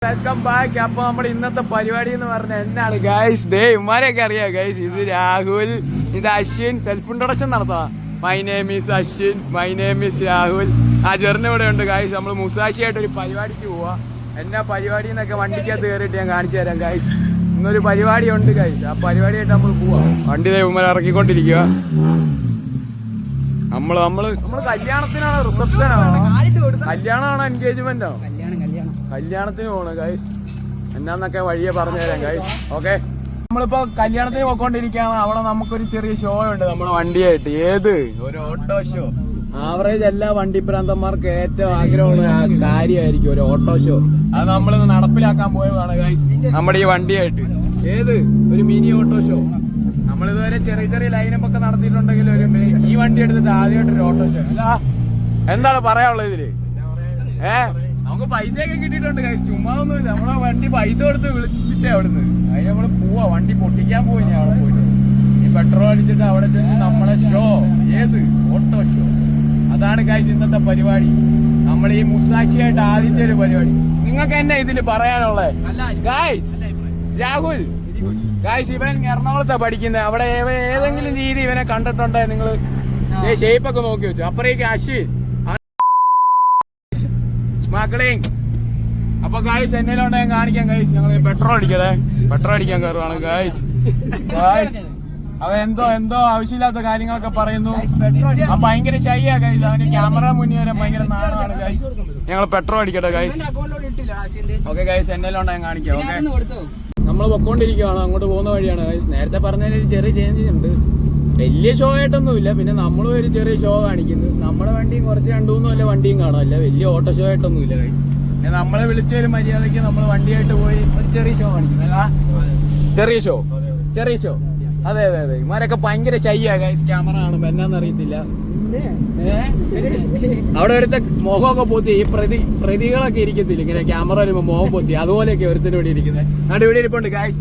Welcome back. അപ്പൊ നമ്മുടെ ഇന്നത്തെ പരിപാടി എന്ന് പറഞ്ഞ എന്നാണ് ഗൈസ്, ദേ ഇമാരെയൊക്കെ അറിയാം ഗൈസ്. ഇത് രാഹുൽ, ഇത് അശ്വിൻ. സെൽഫ് ഇൻട്രൊഡക്ഷൻ നടത്താം. My name is Ashwin, my name is Rahul. ആ ജെറിന് ഇവിടെ ഉണ്ട് ഗൈസ്. നമ്മൾ മുസാശിയായിട്ട് ഒരു പരിപാടിക്ക് പോവാ. എന്നാ പരിപാടി എന്നൊക്കെ വണ്ടിക്കകത്ത് കയറിയിട്ട് ഞാൻ കാണിച്ചു തരാം ഗൈസ്. ഇന്നൊരു പരിപാടി ഉണ്ട് ഗൈസ്. ആ പരിപാടിയായിട്ട് നമ്മൾ പോവാ. വണ്ടി ഇവന്മാർ ഇറക്കിക്കൊണ്ടിരിക്കുക. നമ്മള് കല്യാണത്തിനാണോ റിസപ്ഷനാണോ കല്യാണമാണോ എൻഗേജ്മെന്റോ? കല്യാണത്തിന് പോണ ഗൈസ്. എന്നാന്നൊക്കെ വഴിയെ പറഞ്ഞു തരാം ഗൈസ്. ഓക്കെ, നമ്മളിപ്പോ കല്യാണത്തിന് പോയിക്കൊണ്ടിരിക്കുകയാണ്. അവിടെ നമുക്കൊരു ചെറിയ ഷോ ഉണ്ട് നമ്മുടെ വണ്ടിയായിട്ട്. ഏത് ഒരു ഓട്ടോ ഷോ. ആവറേജ് എല്ലാ വണ്ടി പ്രാന്തന്മാർക്ക് ഏറ്റവും ആഗ്രഹമുള്ള കാര്യമായിരിക്കും ഒരു ഓട്ടോ ഷോ. അത് നമ്മളിന്ന് നടപ്പിലാക്കാൻ പോയതാണ് ഗൈസ് നമ്മുടെ ഈ വണ്ടിയായിട്ട്. ഏത് ഒരു മിനി ഓട്ടോ ഷോ. നമ്മളിതുവരെ ചെറിയ ചെറിയ ലൈനപ്പ് ഒക്കെ നടത്തിയിട്ടുണ്ടെങ്കിൽ ഈ വണ്ടി എടുത്തിട്ട് ആദ്യമായിട്ടൊരു ഓട്ടോ ഷോ. അല്ല, എന്താണ് പറയാനുള്ളത് ഇതില്? നമുക്ക് പൈസയൊക്കെ കിട്ടിയിട്ടുണ്ട് ഗൈസ്. ചുമ്മാ ഒന്നുമില്ല. നമ്മളെ വണ്ടി പൈസ കൊടുത്ത് വിളിപ്പിച്ചേ അവിടുന്ന്. അതിന് നമ്മള് പോവാ. വണ്ടി പൊട്ടിക്കാൻ പോയി അവിടെ പോയിട്ട്. ഈ പെട്രോൾ അടിച്ചിട്ട് അവിടെ ചെന്ന് നമ്മളെ ഷോ. ഏത് ഓട്ടോ ഷോ. അതാണ് ഗൈസ് ഇന്നത്തെ പരിപാടി. നമ്മൾ ഈ മുസാശിയായിട്ട് ആദ്യത്തെ ഒരു പരിപാടി. നിങ്ങൾക്ക് എന്നെ ഇതില് പറയാനുള്ളത് ഗൈസ്? രാഹുൽ ഗൈസ്, ഇവൻ എറണാകുളത്താ പഠിക്കുന്നത്. അവിടെ ഏതെങ്കിലും രീതി ഇവനെ കണ്ടിട്ടുണ്ടോ നിങ്ങള്? ഷേപ്പൊക്കെ നോക്കി വെച്ചു. അപ്പറേക്ക് അശ്വിൻ സ്മാക്ലിങ്. അപ്പൊ ഗൈസ് എന്നേലും ഞാൻ കാണിക്കാം ഗൈസ്. ഞങ്ങൾ പെട്രോൾ അടിക്കാൻ കയറുവാണ് ഗൈസ്. അവൻ എന്തോ ആവശ്യമില്ലാത്ത കാര്യങ്ങളൊക്കെ പറയുന്നു. ആ ഭയങ്കര ഷൈയാ ഗൈസ്. അവന് ക്യാമറ മുന്നിൽ വരാൻ ഭയങ്കര നാളാണ് ഗൈസ്. ഞങ്ങൾ പെട്രോൾ അടിക്കട്ടെ ഗൈസ്. ഓക്കെ ഗൈസ്, എന്നേലും ഞാൻ കാണിക്കാം. ഓക്കെ, നമ്മൾ പൊക്കോണ്ടിരിക്കുകയാണ്. അങ്ങോട്ട് പോകുന്ന വഴിയാണ് ഗൈസ്. നേരത്തെ പറഞ്ഞതിൽ ചെറിയ ചേഞ്ച് ഉണ്ട്. വലിയ ഷോ ആയിട്ടൊന്നുമില്ല. പിന്നെ നമ്മളും ഒരു ചെറിയ ഷോ കാണിക്കുന്നു. നമ്മുടെ വണ്ടിയും കുറച്ച് 2-3 വല്ല വണ്ടിയും കാണാമല്ല. വലിയ ഓട്ടോ ഷോ ആയിട്ടൊന്നുമില്ല ഗൈസ്. പിന്നെ നമ്മളെ വിളിച്ച ഒരു മര്യാദയ്ക്ക് നമ്മൾ വണ്ടിയായിട്ട് പോയി ഒരു ചെറിയ ഷോ കാണിക്കുന്നു. ചെറിയ ഷോ. അതെ. ഇമാരൊക്കെ ഭയങ്കര ഷൈയാ ഗൈസ്. ക്യാമറ കാണുമ്പോ എന്നാന്ന് അറിയത്തില്ല. അവിടെ ഒരുത്ത മുഖമൊക്കെ പൊത്തി. ഈ പ്രതികളൊക്കെ ഇരിക്കത്തില്ല ഇങ്ങനെ ക്യാമറ വരുമ്പോ മുഖം പൊത്തി. അതുപോലെയൊക്കെ ഒരുത്തിന് ഇവിടെ ഇരിക്കുന്നത്. അവിടെ ഇവിടെ ഇരിപ്പുണ്ട് ഗൈസ്.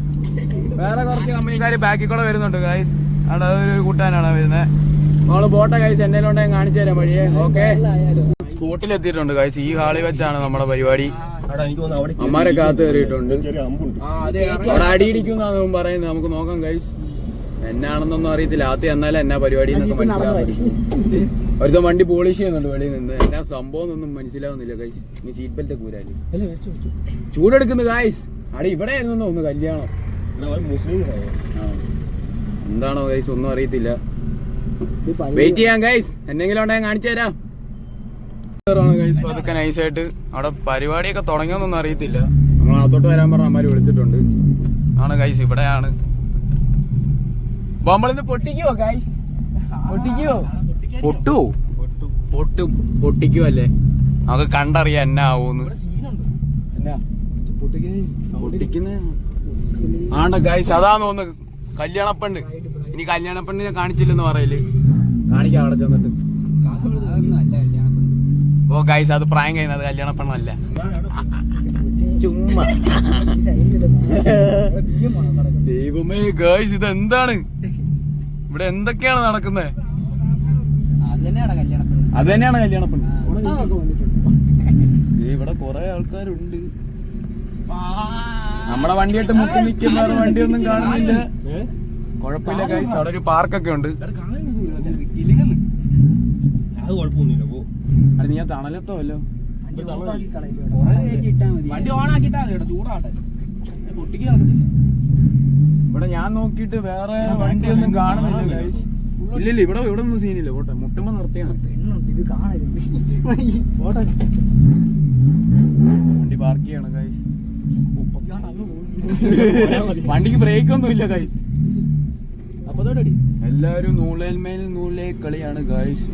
വേറെ കുറച്ച് കമ്പനിക്കാർ ബാക്കിൽ കൂടെ വരുന്നുണ്ട് ഗൈസ്. അവിടെ ഒരു കൂട്ടാനാണ് വരുന്നത്. നമ്മള് പോട്ടെ ഗൈസ്. എന്നേലും ഞാൻ കാണിച്ചു തരാം വഴിയെ. ഓക്കെ, സ്പോട്ടിലെത്തിയിട്ടുണ്ട് ഗൈസ്. ഈ ഹാളിൽ വെച്ചാണ് നമ്മുടെ പരിപാടി. അമ്മാരൊക്കെ അകത്ത് കയറിയിട്ടുണ്ട്. അവിടെ അടിയിടിക്കുന്നാണ് പറയുന്നത്. നമുക്ക് നോക്കാം ഗൈസ്. എന്നാണെന്നൊന്നും അറിയത്തില്ല. ആദ്യം എന്നാലും എന്നാ പരിപാടി എന്നൊക്കെ മനസ്സിലാവും. ഒരുത്തം വണ്ടി പോളിഷ് ചെയ്യുന്നുണ്ട് വെളിയിൽ നിന്ന്. എന്നാ സംഭവം ഒന്നും മനസ്സിലാവുന്നില്ല ഗൈസ്. ഇനി സീറ്റ് ബെൽറ്റ് കൂരാല് ചൂടെടുക്കുന്നു ഗൈസ്. അവിടെ ഇവിടെ ആയിരുന്നു ഒന്ന് കല്യാണം. എന്താണോ ഗൈസ് ഒന്നും അറിയത്തില്ല. വെയിറ്റ് ചെയ്യാം ഗൈസ്. എന്തെങ്കിലും ഉണ്ടെങ്കിൽ കാണിച്ചു തരാം ഗൈസ്. പതുക്കെ നൈസായിട്ട് അവിടെ പരിപാടിയൊക്കെ തുടങ്ങിയൊന്നും അറിയത്തില്ല. നമ്മൾ അകത്തോട്ട് വരാൻ പറഞ്ഞ അമ്മമാര് വിളിച്ചിട്ടുണ്ട്. ആണ് ഗൈസ്, ഇവിടെയാണ്. നമ്മളിന്ന് പൊട്ടിക്കുവോ ഗൈസ്? പൊട്ടിക്കുവല്ലേ? നമുക്ക് കണ്ടറിയാം എന്നാ ആവൂന്ന്. ആണ്ട ഗൈസ്, അതാന്ന് തോന്നുന്നു കല്യാണപ്പെണ്ണ്. ഇനി കല്യാണപ്പെണ്ണിനെ കാണിച്ചില്ലെന്ന് പറയല്. കാണിക്കാം അവിടെ ചെന്നിട്ട്. ഓ ഗൈസ്, അത് പ്രായം കഴിയുന്നത് കല്യാണപ്പെണ്ണല്ല. ചുമ്മാ ദൈവമേ ഗൈസ്, ഇതെന്താണ്? ഇവിടെ എന്തൊക്കെയാണ് നടക്കുന്നത്? അത് തന്നെയാണ് കല്യാണപ്പെണ്ണ്. ഇവിടെ കുറെ ആൾക്കാരുണ്ട്. നമ്മുടെ വണ്ടിയായിട്ട് മുട്ടി നിൽക്കുന്ന വണ്ടിയൊന്നും കാണുന്നില്ല. കുഴപ്പമില്ല ഗൈസ്. അവിടെ ഒരു പാർക്കൊക്കെ ഉണ്ട്. നീ ആ തണലത്തോ വണ്ടി ഓണാക്കിട്ടാ ചൂടാട്ടെ. പൊട്ടിക്ക് നടക്കത്തില്ല. ഇവിടെ ഞാൻ നോക്കിയിട്ട് വേറെ വണ്ടിയൊന്നും കാണുന്നില്ല ഗൈസ്. ഇല്ലില്ല, ഇവിടെ ഒന്നും സീനില്ല. പോട്ടെ, മുട്ടുമ്പോ നിർത്തിയാണ്. വണ്ടി പാർക്ക് ചെയ്യണം ഗൈസ്. വണ്ടിക്ക് ബ്രേക്ക് ഒന്നും ഇല്ല ഗൈസ്. എല്ലാരും നൂലേന്മേൽ നൂലേ കളിയാണ് ഗൈസ്.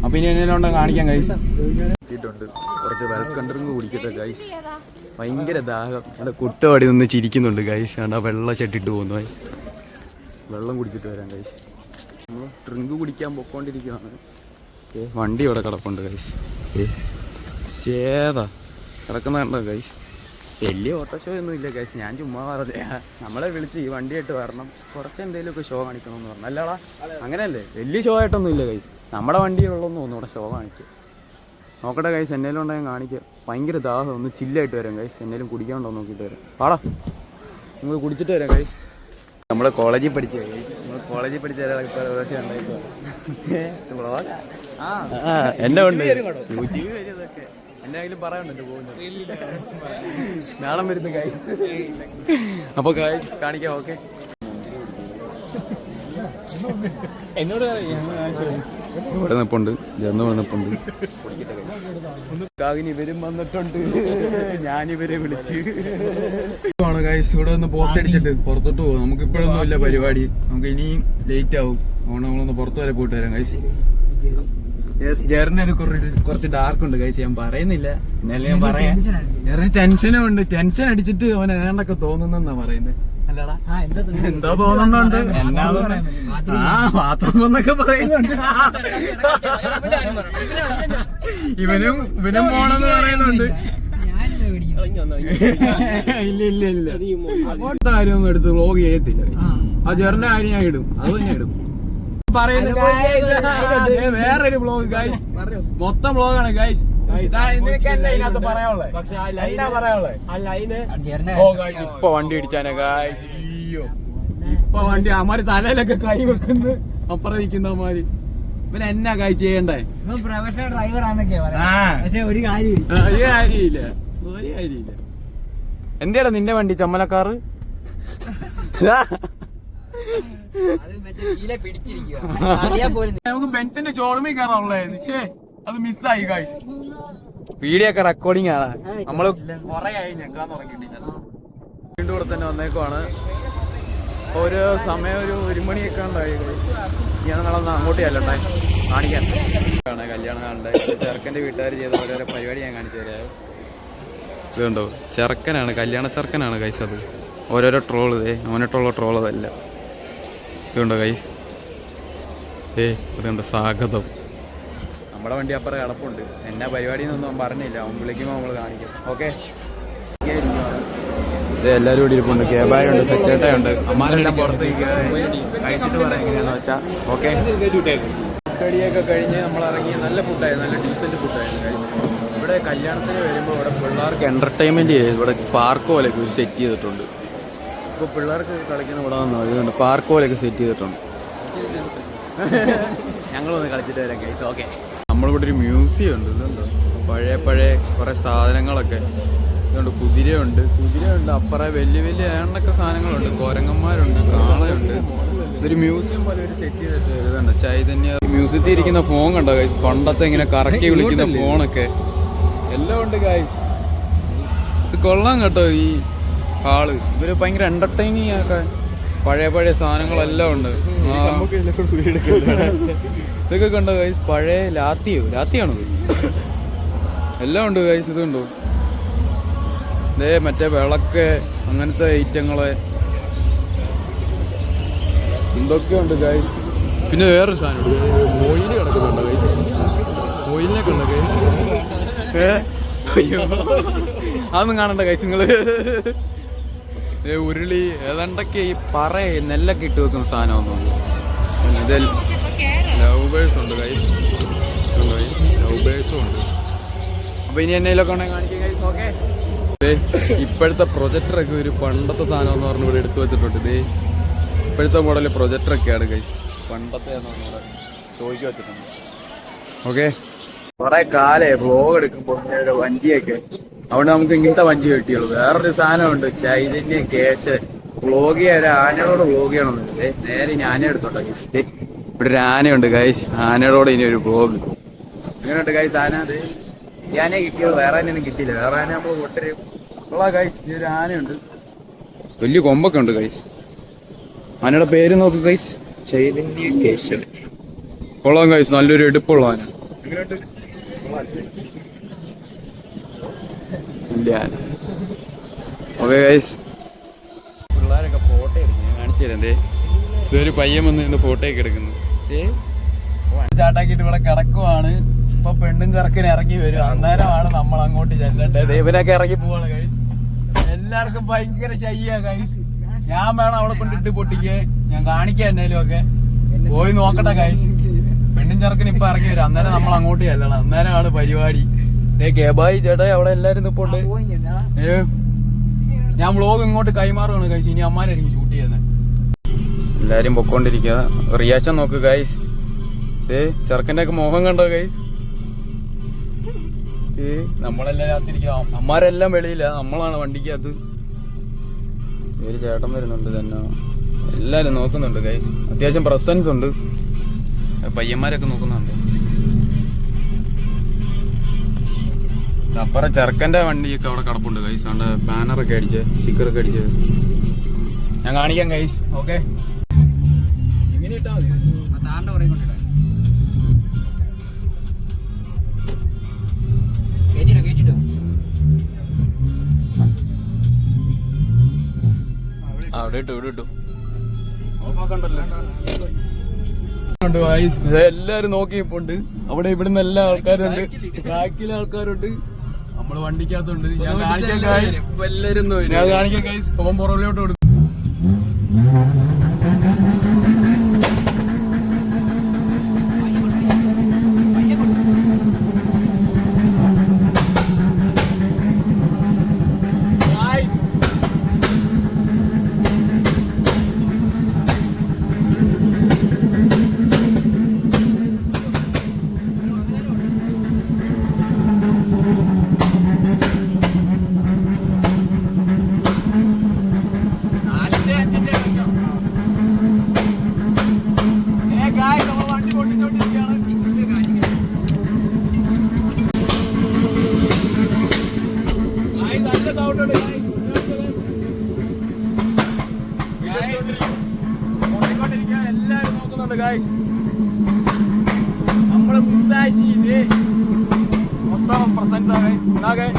അപ്പൊ ഇനി എന്നെ കാണിക്കാം ഗൈസ്. കുറച്ച് വെൽക്കം ഡ്രിങ്ക് കുടിക്കട്ടെ ഗൈസ്. ഭയങ്കര ദാഹം. അവിടെ കുട്ടവാടി നിന്ന് ചിരിക്കുന്നുണ്ട് ഗൈസ്. കണ്ടാ വെള്ളം ചെട്ടിട്ട് പോകുന്നു ഗൈസ്. വെള്ളം കുടിച്ചിട്ട് വരാം ഗൈസ്. നമ്മൾ ഡ്രിങ്ക് കുടിക്കാൻ പൊക്കോണ്ടിരിക്കുകയാണ്. വണ്ടി ഇവിടെ കിടപ്പുണ്ട് ഗൈസ്. ചേതാ കിടക്കുന്ന കണ്ടോ ഗൈസ്. വലിയ ഓട്ടോ ഷോ ഒന്നും ഇല്ല ഗൈസ്. ഞാൻ ചുമ്മാ പറഞ്ഞ നമ്മളെ വിളിച്ച് ഈ വണ്ടിയായിട്ട് വരണം, കുറച്ച് എന്തെങ്കിലുമൊക്കെ ഷോ കാണിക്കണമെന്ന് പറഞ്ഞു. അല്ലാടാ, അങ്ങനെയല്ലേ? വലിയ ഷോ ആയിട്ടൊന്നും ഇല്ല ഗൈസ്. നമ്മുടെ വണ്ടിയുള്ളൊന്നും തോന്നുന്നു ഇവിടെ ഷോ കാണിക്കും. നോക്കട്ടെ ഗൈസ്, എന്നേലും ഉണ്ടെങ്കിൽ കാണിക്കാം. ഭയങ്കര ദാഹം, ഒന്ന് ചില്ലായിട്ട് വരാം ഗൈസ്. എന്നേലും കുടിക്കാനുണ്ടോ നോക്കിയിട്ട് വരാം. പാടാ, നിങ്ങൾ കുടിച്ചിട്ട് വരാം ഗൈസ്. നമ്മളെ കോളേജിൽ പഠിച്ച ഗൈസ്, നമ്മൾ കോളേജിൽ പഠിച്ച എന്നെ ഉണ്ട് യൂട്യൂബ് വരും ഇതൊക്കെ. എന്റെ കയ്യിലും പറയാനുണ്ട് പോകുന്നത്, നാളെ വരുന്നു ഗൈസ്. അപ്പോൾ ഗൈസ് കാണിക്കാം. ഓക്കെ, ഇവിടെ നിൽപ്പുണ്ട്, ജന്ന് നിൽപ്പുണ്ട്. ഇവരും വന്നിട്ടുണ്ട്, ഞാനിവരെ വിളിച്ച് ആണ് ഗൈസ്. ഇവിടെ ഒന്ന് പോസ്റ്റ് അടിച്ചിട്ട് പുറത്തോട്ട് പോകും. നമുക്ക് ഇപ്പോഴൊന്നും ഇല്ല പരിപാടി, നമുക്ക് ഇനിയും ലേറ്റ് ആവും. അതുകൊണ്ട് നമ്മളൊന്ന് പുറത്ത് വരെ പോയിട്ട് വരാം ഗൈസ്. ജേറിന് കുറച്ച് ഡാർക്ക് ഉണ്ട് ഗൈസ്, ഞാൻ പറയുന്നില്ല, എന്നാലും ഞാൻ പറയാം. ജേറിന് ടെൻഷനും ഉണ്ട്. ടെൻഷൻ അടിച്ചിട്ട് അവൻ ഏതാണ്ടൊക്കെ തോന്നുന്നെന്നാ പറയുന്നത്. അല്ലടാ, എന്തോ തോന്നുന്നുണ്ട്. ബാത്റൂം എന്നൊക്കെ പറയുന്നുണ്ട്. ഇവനും പോണെന്ന് പറയുന്നുണ്ട്. ഇല്ല ഇല്ല ഇല്ല, അങ്ങോട്ടത്തെ കാര്യമൊന്നും എടുത്ത് വ്ലോഗ് ചെയ്യത്തില്ല. ആ ജെറിന്റെ കാര്യം ഞാൻ ഇടും, അത് തന്നെ ഇടും. വേറൊരു വ്ലോഗ് ഗൈസ്, മൊത്തം വ്ലോഗാണ് ഗൈസ്. ഇപ്പൊ വണ്ടി ഇടിച്ചാനെ ഗൈസ്. അയ്യോ, ഇപ്പൊ വണ്ടി അമാര് തലയിലൊക്കെ കൈ വെക്കുന്നു, അപ്പുറം നിൽക്കുന്നമാര്. പിന്നെ എന്നാ ഗൈസ് ചെയ്യണ്ടേ? പ്രൊഫഷണൽ ഡ്രൈവർ ആണെന്നൊക്കെ ഒരു കാര്യമില്ല. എന്തിയാടാ നിന്റെ വണ്ടി ചമ്മലക്കാറ്? നമുക്ക് ബെൻസിന്റെ ഷോറൂമിൽ കയറാനുള്ളേ, അത് മിസ്സായി ഗൈസ്. വീഡിയോ ഒക്കെ റെക്കോർഡിംഗ് ആണ്. നമ്മള് കൊറേ ആയി ഞെക്കാൻ തുടങ്ങിയിട്ടില്ല. വീണ്ടും കൂടെ തന്നെ വന്നേക്കുവാണ്. ഒരു സമയം ഒരു 1 മണിയൊക്കെ ഉണ്ടായി. ഞാൻ നിങ്ങളൊന്ന് അങ്ങോട്ട് ചെല്ലട്ടെ, കാണിക്കാൻ കല്യാണം കാണണ്ടേ. ചെറുക്കൻ്റെ വീട്ടുകാർ ചെയ്ത ഓരോരോ പരിപാടി ഞാൻ കാണിച്ചു തരാം. ഇതുണ്ടോ, ചെറുക്കനാണ്, കല്യാണ ചെറുക്കനാണ് ഗൈസ്. അത് ഓരോരോ ട്രോള്, അവനിട്ടുള്ള ട്രോൾ അതല്ല. ഇതുണ്ടോ ഗൈസ്, ഇതുണ്ടോ സ്വാഗതം. നമ്മുടെ വണ്ടി അപ്പുറം കിടപ്പുണ്ട്. എന്നാ പരിപാടി എന്നൊന്നും അവൻ പറഞ്ഞില്ല, അവൻ വിളിക്കുമ്പോൾ നമ്മൾ കാണിക്കും. ഓക്കെ, ഇത് എല്ലാവരും കൂടി ഇരിപ്പുണ്ട്. കേബായുണ്ട്, സച്ചേട്ടയുണ്ട്, അമ്മാരെല്ലാം പുറത്തേക്ക് കഴിച്ചിട്ട് പറയാം എങ്ങനെയാണെന്ന് വെച്ചാൽ. ഓക്കെ, കടിയൊക്കെ കഴിഞ്ഞ് നമ്മൾ ഇറങ്ങി. നല്ല ഫുഡായിരുന്നു, നല്ല ഡീസൻറ്റ് ഫുഡായിരുന്നു കഴിച്ചു. ഇവിടെ കല്യാണത്തിന് വരുമ്പോൾ ഇവിടെ പിള്ളേർക്ക് എൻ്റർടൈൻമെൻറ്റ് ചെയ്ത് ഇവിടെ പാർക്ക് പോലെയൊക്കെ ഒരു സെറ്റ് ചെയ്തിട്ടുണ്ട്. ഇപ്പോൾ പിള്ളേർക്ക് കളിക്കുന്ന ഇവിടെ വന്നു, അതുകൊണ്ട് പാർക്ക് പോലെയൊക്കെ സെറ്റ് ചെയ്തിട്ടുണ്ട്. ഞങ്ങളൊന്ന് കളിച്ചിട്ട് വരാം ഗൈസ്. ഓക്കെ, നമ്മളിവിടെ ഒരു മ്യൂസിയം ഉണ്ട്. ഇതുണ്ട് പഴയ കുറേ സാധനങ്ങളൊക്കെ. ഇതുകൊണ്ട് കുതിരയുണ്ട്, അപ്പുറം വലിയ ഏണ്ണൊക്കെ സാധനങ്ങളുണ്ട്. കോരങ്ങന്മാരുണ്ട്, കാളയുണ്ട്. ഇതൊരു മ്യൂസിയം പോലെ ഒരു സെറ്റ് ചെയ്തിട്ട് ഇതുണ്ട്. ചൈതന്യ മ്യൂസിയത്തിൽ ഇരിക്കുന്ന ഫോൺ കണ്ടോ ഗൈസ്? പണ്ടത്തെ ഇങ്ങനെ കറക്കി വിളിക്കുന്ന ഫോണൊക്കെ എല്ലാം ഉണ്ട് ഗൈസ്. ഇത് കൊള്ളാം കേട്ടോ ഈ ഹാള്. ഇവര് ഭയങ്കര എന്റർടൈനിങ് ഒക്കെ. പഴയ സാധനങ്ങളെല്ലാം ഉണ്ട്. ഇതൊക്കെ കണ്ടോ ഗൈസ്? പഴയ ലാത്തിയാണോ? എല്ലാം ഉണ്ട് ഗൈസ്. ഇതുണ്ടോ, മറ്റേ വിളക്ക്, അങ്ങനത്തെ ഐറ്റങ്ങള് എന്തൊക്കെയുണ്ട് ഗൈസ്. പിന്നെ വേറൊരു സാധനം ഓയില് കിടക്കുന്നുണ്ടോ ഗൈസ്? ഓയിലിനൊക്കെ ഉണ്ടോ ഗൈസ്? അയ്യോ, അതൊന്നും കാണണ്ട ഗൈസ് നിങ്ങള്. ഉരുളി ഏതാണ്ടൊക്കെ ഈ നെല്ലൊക്കെ ഇട്ട് വെക്കുന്ന സാധനമൊന്നും. ഇത് ലവ് ബേഴ്സ് ഉണ്ട് ഗൈസ്, ലവ് ബേഴ്സും ഉണ്ട്. അപ്പൊ ഇനി എന്നേലൊക്കെ ഉണ്ടെങ്കിൽ കാണിക്കുക ഗൈസ്. ഓക്കെ, ഇപ്പോഴത്തെ പ്രൊജക്ടറൊക്കെ ഒരു പണ്ടത്തെ സാധനം എന്ന് പറഞ്ഞ് ഇവിടെ എടുത്തു വെച്ചിട്ടുണ്ട്. ഇത് ഇപ്പോഴത്തെ മോഡൽ പ്രൊജക്ടറൊക്കെയാണ് ഗൈസ്, പണ്ടത്തെ ഇവിടെ ചോദിച്ചു വെച്ചിട്ടുണ്ട്. ഓക്കെ, കുറെ കാലേ വ്ലോഗ് എടുക്കുമ്പോൾ വഞ്ചിയൊക്കെ, അവിടെ നമുക്ക് ഇങ്ങനത്തെ വഞ്ചി കിട്ടിയുള്ളൂ. വേറൊരു സാധനമുണ്ട്, ചൈതന്യ കേശ് വ്ലോഗ് ചെയ്യാൻ, ഒരു ആനയോട് വ്ലോഗ് ചെയ്യണമെന്നുണ്ട്. നേരെ ഇനി ആന എടുത്തോട്ടെ ഗൈസ്. ഇവിടെ ഒരു ആനയുണ്ട് ഗൈസ്, ആനയോട് ഇനി ഒരു വ്ലോഗ്. ഇങ്ങനെയുണ്ട് ഗൈസ് ആന. അത് ഈ ആനയെ കിട്ടിയുള്ളൂ, വേറെ ആനയൊന്നും കിട്ടിയില്ല. വേറെ ആന നമ്മൾ ഒട്ടൊരു ഗൈസ്. ഈ ഒരു ആനയുണ്ട്, വലിയ കൊമ്പൊക്കെ ഉണ്ട് ഗൈസ്. ആനയുടെ പേര് നോക്ക് ഗൈസ്, ചൈതന്യ കേശ്. കൊള്ളാം ഗൈസ്, നല്ലൊരു എടുപ്പുള്ള ആന. ഓക്കെ ഗൈസ്, പിള്ളേരൊക്കെ ഫോട്ടോ എടുക്കും, ഞാൻ കാണിച്ചു തരാം. ഇതൊരു പയ്യൻ വന്ന് ഫോട്ടോ ഒക്കെ എടുക്കുന്നു. ചാട്ടാക്കിയിട്ട് ഇവിടെ കിടക്കുവാണ്. ഇപ്പൊ പെണ്ണും ചെറുക്കന് ഇറങ്ങി വരും, അന്നേരമാണ് നമ്മൾ അങ്ങോട്ട് ചെല്ലേണ്ടത്. ഇവനൊക്കെ ഇറങ്ങി പോവാണ് ഗൈസ്. എല്ലാവർക്കും ഭയങ്കര ശയ്യാ ഗൈസ്. ഞാൻ വേണം അവിടെ കൊണ്ടിട്ട് പൊട്ടിക്ക്, ഞാൻ കാണിക്കാം എന്നേലും ഒക്കെ. പോയി നോക്കട്ടെ ഗൈസ്. പെണ്ണും ചെറുക്കൻ ഇപ്പൊ ഇറങ്ങി വരും. അന്നേരം നമ്മൾ അങ്ങോട്ട് ചെല്ലണം. അന്നേരമാണ് പരിപാടി. കേബായി ചേട്ടാ അവിടെ എല്ലാരും നിപ്പോണ്ട്. ഞാൻ വ്ളോഗ് ഇങ്ങോട്ട് കൈമാറുകയാണ് ഗൈസ്. ഇനി അമ്മാരായിരിക്കും ഷൂട്ട് ചെയ്യുന്നത്. എല്ലാരും പൊക്കോണ്ടിരിക്കുക. റിയാക്ഷൻ നോക്ക് ഗൈസ്. ചെറുക്കന്റെ ഒക്കെ മുഖം കണ്ടോ ഗൈസ്? നമ്മളെല്ലാം രാത്തിരിക്കുക. അമ്മാരെല്ലാം വെളിയില്ല, നമ്മളാണ് വണ്ടിക്കകത്ത്. ഒരു ചേട്ടൻ വരുന്നുണ്ട് തന്നെ. എല്ലാരും നോക്കുന്നുണ്ട് ഗൈസ്. അത്യാവശ്യം പ്രസൻസ് ഉണ്ട്. പയ്യന്മാരൊക്കെ നോക്കുന്നുണ്ട്. അപ്പുറം ചെറുക്കന്റെ വണ്ടിയൊക്കെ അവിടെ കിടപ്പുണ്ട് ഗൈസ്. അവിടെ ബാനറൊക്കെ അടിച്ച്, സ്റ്റിക്കറൊക്കെ അടിച്ച് ഞാൻ കാണിക്കാം ഗൈസ്. ഓക്കെ, ഇങ്ങനെ ഇട്ടാ മതി. താണ്ട കുറേ കൊണ്ടിടാം. കേട്ടിട്ടോ അവിടെ ഇട്ടു, ഇവിടെ ഇട്ടു. ഓഫാക്കണ്ടല്ലോ. എല്ലാരും നോക്കിയിപ്പോണ്ട്. അവിടെ ഇവിടുന്ന് എല്ലാ ആൾക്കാരുണ്ട്. ബാക്കിലെ ആൾക്കാരുണ്ട്. നമ്മള് വണ്ടിക്കകത്തുണ്ട്. ഞാൻ കാണിക്കാൻ ഗൈസ്. അവൻ പുറകിലോട്ട് കൊടുക്കും. എല്ലാരും നോക്കുന്നുണ്ട് ഗൈസ്. നമ്മള് മിസ്സായി മൊത്തം പ്രസൻസ് ആകെ.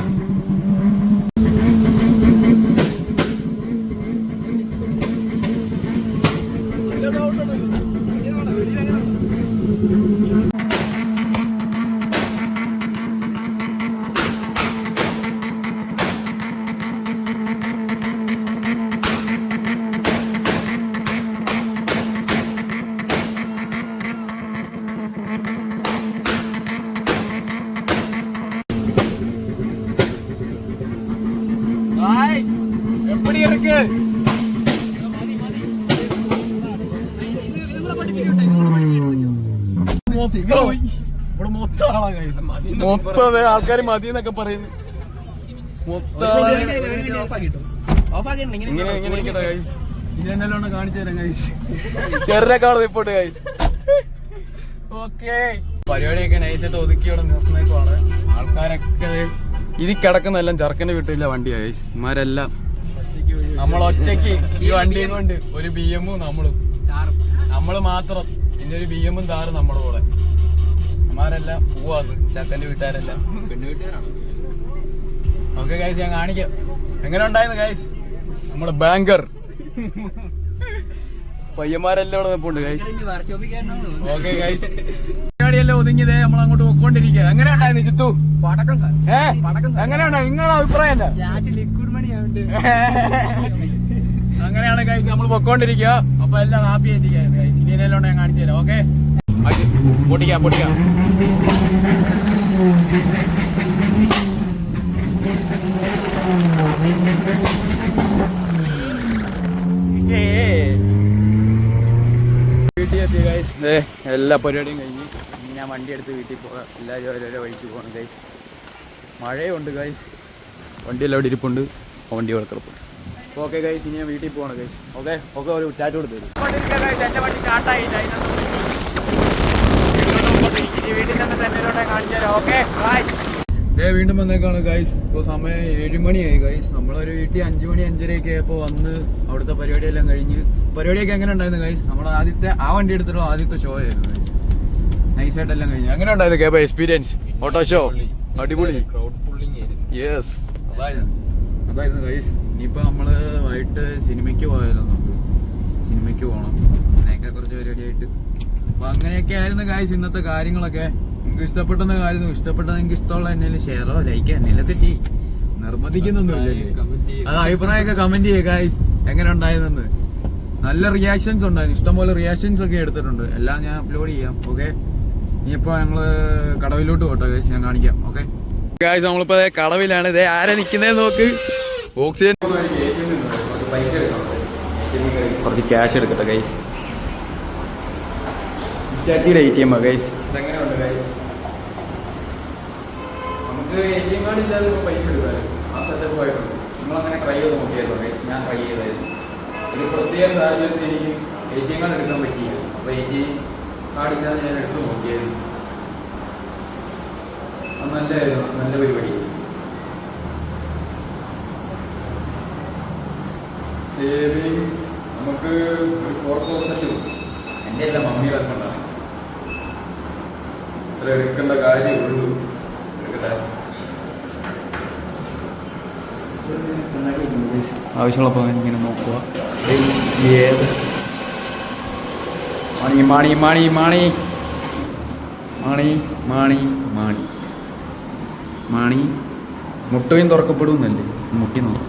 எப்படி இருக்கு? മൊത്തം ആൾക്കാർ മതി എന്നൊക്കെ പറയുന്നു. ഇനി എന്നെല്ലാം കാണിച്ചു തരാം ഗൈസ്. ചെറിയൊക്കെ റിപ്പോർട്ട് ഗൈസ്. ഓക്കെ, പരിപാടിയൊക്കെ നൈസായിട്ട് ഒതുക്കിയോടെ നിർത്തുന്നേക്കുവാണ്. ആൾക്കാരൊക്കെ ഇതിൽ കിടക്കുന്നതെല്ലാം ചെറുക്കന്റെ വീട്ടിലില്ല വണ്ടിയാ ഗൈസ്. ഇമാരെല്ലാം നമ്മൾ ഒറ്റയ്ക്ക് ഈ വണ്ടിയും കൊണ്ട് ഒരു BM നമ്മള് മാത്രം. പിന്നെ ഒരു BM താറും നമ്മുടെ കൂടെ. അമ്മാരെല്ലാം പോവാന്ന് ചെക്കന്റെ വീട്ടുകാരെല്ലാം. പെണ്ണു വീട്ടുകാരാണ്. ഓക്കെ ഗൈസ്, ഞാൻ കാണിക്കാം എങ്ങനെ ഉണ്ടായിരുന്നു ഗൈസ് നമ്മുടെ ബാങ്കർ. പയ്യന്മാരെല്ലാം ഇവിടെ നിൽപ്പുണ്ട് ഗൈസ്. ഓക്കെ ഗൈസ്, പരിപാടിയെല്ലാം ഒതുങ്ങിയതേ നമ്മൾ അങ്ങോട്ട് പോയിക്കൊണ്ടിരിക്കുക. എങ്ങനെ ഉണ്ടായിരുന്നു ചിത്തു? എങ്ങനെയുണ്ടായി നിങ്ങളുടെ അഭിപ്രായം എന്താ? അങ്ങനെയാണ് ഗൈസ് നമ്മൾ പൊക്കോണ്ടിരിക്കുക. അപ്പൊ എല്ലാം ഹാപ്പി ആയിരിക്കും ഗൈസ്. ഇനി എല്ലാം ഞാൻ കാണിച്ചു തരാം. ഓക്കെ, പൊട്ടിക്കാം. വീട്ടിൽ എത്തി ഗൈസ്. എല്ലാ പരിപാടിയും കഴിഞ്ഞ് ഞാൻ വണ്ടി എടുത്ത് വീട്ടിൽ പോകാം. എല്ലാവരും ഓരോരോ വഴിക്ക് പോകണം ഗൈസ്. മഴയുണ്ട് ഗൈസ്. വണ്ടിയെല്ലാം അവിടെ ഇരിപ്പുണ്ട്. വണ്ടി ഇവിടെ കിടപ്പുണ്ട്. ഓക്കെ ഗൈസ്, ഇനി ഞാൻ വീട്ടിൽ പോകണം ഗൈസ്. ഓക്കെ ഒരു ടാറ്റ കൊടുത്തു തരും. എൻ്റെ വണ്ടി സ്റ്റാർട്ടായില്ല. വീട്ടിൽ തന്നെ കാണിച്ചു തരാം. Okay bye. വീണ്ടും വന്നേക്കാണ് ഗൈസ്. ഇപ്പോൾ സമയം 7 മണിയായി ഗൈസ്. നമ്മളൊരു വീട്ടിൽ 5 മണി 5:30 ആയപ്പോൾ വന്ന് അവിടുത്തെ പരിപാടിയെല്ലാം കഴിഞ്ഞ്. പരിപാടിയൊക്കെ എങ്ങനെ ഉണ്ടായിരുന്നു ഗൈസ്? നമ്മുടെ ആ വണ്ടി എടുത്തിട്ടുള്ള ആദ്യത്തെ ഷോ ആയിരുന്നു ഗൈസ്. നൈസായിട്ടെല്ലാം കഴിഞ്ഞു. എങ്ങനെ ഉണ്ടായിരുന്നു കേബ എക്സ്പീരിയൻസ്? ഓട്ടോ ഷോ അടിപൊളി. യെസ്, അതായിരുന്നു ഗൈസ്. ഇനിയിപ്പോൾ നമ്മള് വൈകിട്ട് സിനിമയ്ക്ക് പോയാലോ? നമുക്ക് സിനിമയ്ക്ക് പോകണം. അങ്ങനെയൊക്കെ കുറച്ച് പരിപാടിയായിട്ട്. അപ്പൊ അങ്ങനെയൊക്കെ ആയിരുന്നു ഗൈസ് ഇന്നത്തെ കാര്യങ്ങളൊക്കെ. നിങ്ങൾക്ക് ഇഷ്ടപ്പെട്ടെന്ന കാര്യം ഇഷ്ടപ്പെട്ടത് നിങ്ങൾക്ക് ഇഷ്ടമുള്ള എന്തെങ്കിലും ഷെയറോ ലൈക്കോ എന്തെങ്കിലുമൊക്കെ ചെയ്യും. നിർബന്ധിക്കുന്നൊന്നുമില്ല. അത് അഭിപ്രായമൊക്കെ കമന്റ് ചെയ്യുക ഗൈസ്. എങ്ങനെ ഉണ്ടായതെന്ന്. നല്ല റിയാക്ഷൻസ് ഉണ്ടായിരുന്നു. ഇഷ്ടംപോലെ റിയാക്ഷൻസ് ഒക്കെ എടുത്തിട്ടുണ്ട്. എല്ലാം ഞാൻ അപ്ലോഡ് ചെയ്യാം. ഓക്കെ, ഇനിയിപ്പോ ഞങ്ങള് കടവിലോട്ട് പോട്ടോ ഗൈസ്, ഞാൻ കാണിക്കാം. ഓക്കെ ഗൈസ്, നമ്മളിപ്പോ കടവിലാണ്. ഇതേ ആരാ നിക്കുന്നതെന്ന് നോക്ക്. ഓക്സിജൻ പൈസ എടുക്കണം, കുറച്ച് ക്യാഷ് എടുക്കട്ടെ ഗൈസ്. ഹിറ്റാച്ചിയുടെ ATM ഗൈസ്. ഇതെങ്ങനെയുണ്ട് ഗൈസ്? നമുക്ക് ATM കാർഡ് ഇല്ലാതെ പൈസ എടുക്കാമല്ലോ. ആ സെറ്റപ്പ് ആയിട്ടുണ്ട്. നിങ്ങളങ്ങനെ ട്രൈ ചെയ്ത് നോക്കിയായിരുന്നു ഗൈസ്. ഞാൻ ട്രൈ ചെയ്തായിരുന്നു. ഒരു പ്രത്യേക സാഹചര്യത്തിൽ എനിക്ക് ATM കാർഡ് എടുക്കാൻ പറ്റിയില്ല. അപ്പോൾ ATM കാർഡ് ഇല്ലാതെ ഞാൻ എടുത്ത് നോക്കിയായിരുന്നു. അത് നല്ലതായിരുന്നു, നല്ല പരിപാടി. സേവിങ്സ് നമുക്ക് ഒരു 4,000 കിട്ടും. എൻ്റെ എല്ലാം മമ്മിയുടെ ഉണ്ടാകും. ഇത്ര എടുക്കേണ്ട കാര്യമുള്ളൂ. എടുക്കട്ടെ. ആവശ്യമുള്ളപ്പോൾ ഇങ്ങനെ നോക്കുക. ഏത് മണി മണി മണി മണി മണി മണി മണി മണി മുട്ടയും തുറക്കപ്പെടുന്നല്ലേ, മുട്ടി നോക്കും.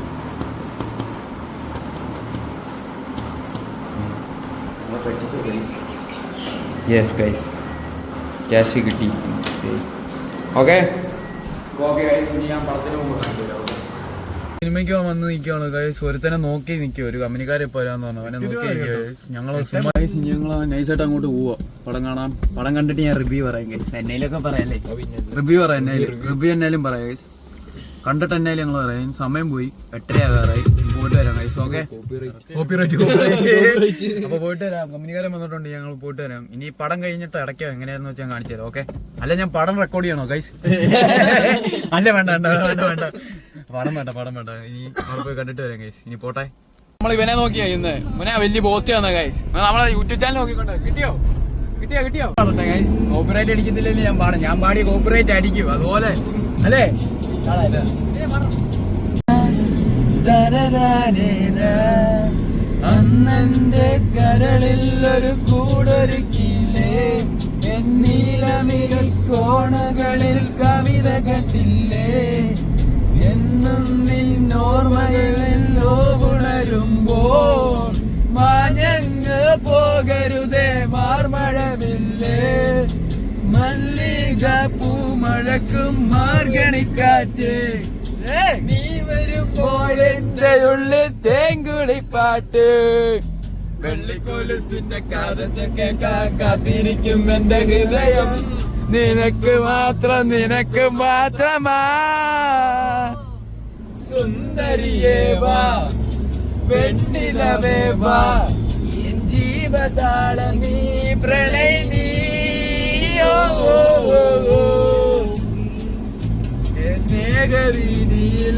യെസ് ഗൈസ്, ക്യാഷ് കിട്ടി. ഓക്കെ ഓക്കെ ഗൈസ്, ഇനി ഞാൻ പടത്തിന് പോകുമ്പോൾ സിനിമയ്ക്ക് വന്ന് നിൽക്കുകയാണ് ഗൈസ്. ഒരുത്തനെ നോക്കി നിൽക്കുക. ഒരു കമ്പനിക്കാരെ ഇപ്പോൾ വരാന്ന് പറഞ്ഞു. അവനെ നോക്കി നിൽക്കുക ഗൈസ്. ഞങ്ങൾ നൈസായിട്ട് അങ്ങോട്ട് പോവാ പടം കാണാൻ. പടം കണ്ടിട്ട് ഞാൻ റിവ്യൂ പറയാം ഗൈസ്. എന്നയിലൊക്കെ പറയാല്ലേ, റിവ്യൂ പറയാം. റിവ്യൂ എന്നാലും പറയാം ഗൈസ്. കണ്ടിട്ട് എന്നാലും ഞങ്ങൾ പറയാം. സമയം പോയി, 8:30 ആകാറായി. പോയിട്ട് വരാം ഗൈസ്. ഓക്കെ, അപ്പൊ പോയിട്ട് വരാം. കമ്പനിക്കാരൻ വന്നിട്ടുണ്ട്, ഞങ്ങൾ പോയിട്ട് വരാം. ഇനി പടം കഴിഞ്ഞിട്ട് ഇടയ്ക്കോ എങ്ങനെയാണെന്ന് വെച്ചാൽ കാണിച്ചു തരാം. ഓക്കെ, അല്ല ഞാൻ പടം റെക്കോർഡ് ചെയ്യണോ ഗൈസ്? അല്ല വേണ്ട വേണ്ട വേണ്ട വേണ്ട, പടം വേണ്ട. ഇനി അവിടെ പോയി കണ്ടിട്ട് വരാം ഗൈസ്. ഇനി പോട്ടെ. നമ്മൾ ഇവനെ നോക്കിയാ ഇന്ന് ഇവനെ വലിയ പോസ്റ്റ് വന്ന ഗൈസ്. നമ്മളെ യൂട്യൂബ് ചാനൽ നോക്കിക്കൊണ്ട് കിട്ടിയോ ഗൈസ്? കോപ്പിറൈറ്റ് അടിക്കുന്നില്ലെങ്കിൽ ഞാൻ പാടിയ കോപ്പിറൈറ്റ് അടിക്കും. അതുപോലെ അല്ലേ? അന്നെന്റെ കരളിൽ ഒരു കൂടൊരുക്കിയില്ലേ, എന്നീലമികൾ കോണകളിൽ കവിത കണ്ടില്ലേ, എന്നും നിന്നോർമ്മയിലോ ഉണരുമ്പോൾ മാഞ്ഞങ്ങ് പോകരുതേ മാർമഴവില്ലേ, മല്ലിക പൂമഴക്കും മാർഗണിക്കാറ്റ്, നീ വരുമ്പോൾ എന്റെ ഉള്ളിൽ തേങ്കുളിപ്പാട്ട്, വെള്ളിക്കൊലുസിന്റെ കാതച്ചൊക്കെ കാത്തിരിക്കും എന്റെ ഹൃദയം, നിനക്ക് മാത്രമാ സുന്ദരിയേ വാ, വെണ്ണിലവേ വാ, എൻ ജീവതാളം നീ, പ്രണയ നീ, സ്നേഹവീതിയിൽ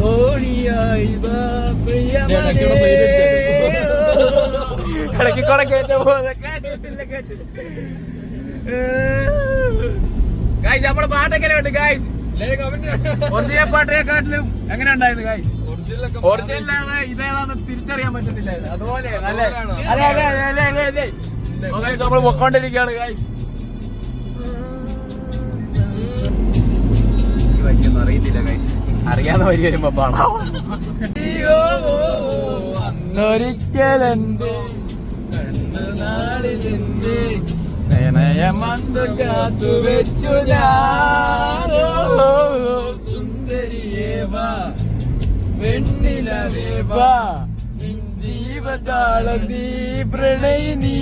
ഓണിയായി വാ പ്രിയമനേ. ഇടയ്ക്ക് കൂടെ കേട്ട പോലെ ഗൈസ്. നമ്മുടെ പാട്ടൊക്കെ ഉണ്ട് ഗൈസ്. ഒറിജിനൽ പാട്ടിനെക്കാട്ടിലും എങ്ങനെ ഉണ്ടായിരുന്നു ഗൈസ്? ഒറിജിനലാണ് ഇതേതാന്ന് തിരിച്ചറിയാൻ പറ്റത്തില്ല. അതുപോലെ നമ്മൾ പൊക്കോണ്ടിരിക്കുകയാണ് ഗൈസ്. വരിയൊന്നും അറിയത്തില്ല ഗൈസ്. അറിയാതെ വരി വരുമ്പോ പാടാം. അന്നൊരിക്കലെന്റെ കണ്ണുനാടിലെന്റെ സേനയമന്ത് കാത്തു വെച്ചു ഞാൻ, സുന്ദരിയേ വാ, വെണ്ണിലവേ വാ, നിൻ ജീവതാളം നീ, പ്രണയ നീ,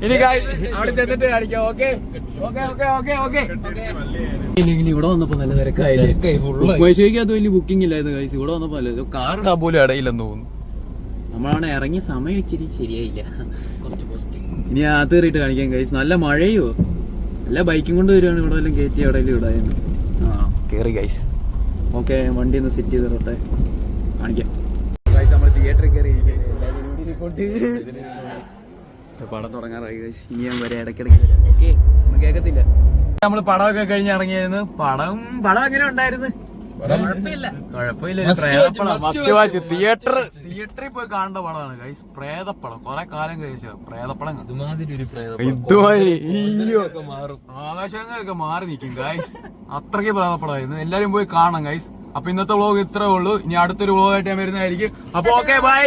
ഇനി അവിടെ ചെന്നിട്ട് കാണിക്കാം. ഓക്കെ ഇവിടെ വന്നപ്പോ നല്ല തിരക്കായില്ലേ? വലിയ ബുക്കിംഗ് ഇല്ലായിരുന്നു ഗൈസ്. ഇവിടെ വന്നപ്പോ അല്ലേ കാറിടാ പോലും ഇടയില്ലെന്ന് തോന്നുന്നു. നമ്മളവിടെ ഇറങ്ങിയ സമയം ഇച്ചിരി ശരിയായില്ല. കുറച്ച് പോസ്റ്റ് ഇനി അകത്ത് കയറിയിട്ട് കാണിക്കാം ഗൈസ്. നല്ല മഴയോ അല്ല, ബൈക്കും കൊണ്ട് വരുവാണ്. ഇവിടെ വല്ലതും കയറ്റി എവിടെയെങ്കിലും ഇടായിരുന്നു. കയറി ഗൈസ്. ഓക്കെ, വണ്ടി ഒന്ന് സെറ്റ് ചെയ്ത് തരട്ടെ, കാണിക്കാം ഗൈസ്. നമ്മൾ തിയേറ്ററിൽ കയറി പടം തുടങ്ങാറായി ഗൈസ്. ഇനി ഞാൻ വരാം, ഇടയ്ക്കിടയ്ക്ക് വരാം. ഓക്കെ, ഒന്നും കേൾക്കത്തില്ല. നമ്മൾ പടമൊക്കെ കഴിഞ്ഞ് ഇറങ്ങിയായിരുന്നു. പടം എങ്ങനെ ഉണ്ടായിരുന്നു? തിയേറ്ററിൽ പോയി കാണേണ്ട പടമാണ് ഗൈസ്. പ്രേതപ്പടം. കൊറേ കാലം കഴിച്ച പ്രേതപ്പടം. ഇതുമാതിരി ആകാശങ്ങളൊക്കെ മാറി നിൽക്കും ഗൈസ്. അത്രയ്ക്ക് പ്രേതപ്പടമായിരുന്നു. എല്ലാരും പോയി കാണണം ഗൈസ്. അപ്പൊ ഇന്നത്തെ വ്ളോഗ് ഇത്രേ ഉള്ളൂ. ഇനി അടുത്തൊരു വ്ളോഗായിട്ട് ഞാൻ വരുന്നതായിരിക്കും. അപ്പൊ ഓക്കെ ബൈ.